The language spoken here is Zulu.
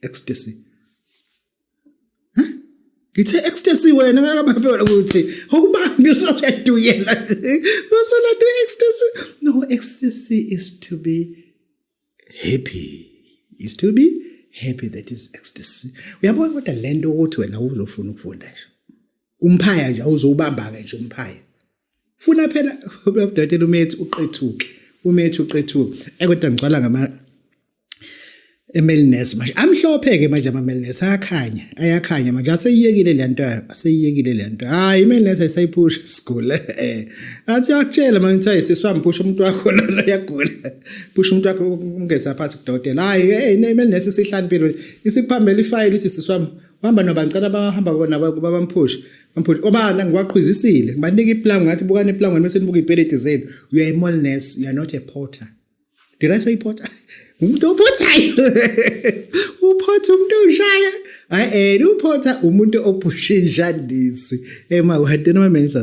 ecstasy. Ngithe ecstasy wena ngakabaphela ukuthi awubambi usuyaduyela. Usala do ecstasy. No, ecstasy is to be happy. Is to be happy, that is ecstasy. Uyabona kodwa lento ukuthi wena uzofuna ukufunda nje. Umphaya nje awuzobamba ke nje umphaya. Funa phela ubudokotela umethu uqethuke. Umethu uqethuke. Kodwa ngicwala ngama emelness manje amhlophe ke manje ama-melness ayakhanya manje aseyiyekile le nto hayi i-melness ayisayiphusha isigula athi yakutshela manje ngithi siswami phusha umuntu wakho lona yagula phusha umuntu wakho ungeza phansi kudokotela hayi i-melness isihlaniphile isiphambele ifile ithi siswami uhamba nobangcela bahamba bona babamphusha obana ngiwaqhwizisile ngibanika iplangu ngathi bukani iplangu bese nibuka ipeleti zenu you are a melness, you are not a porter. Did I say porter? Umuntu ophothayo uphotha umuntu ushaya uphotha umuntu ophusha injandisi ema wadena ama-melness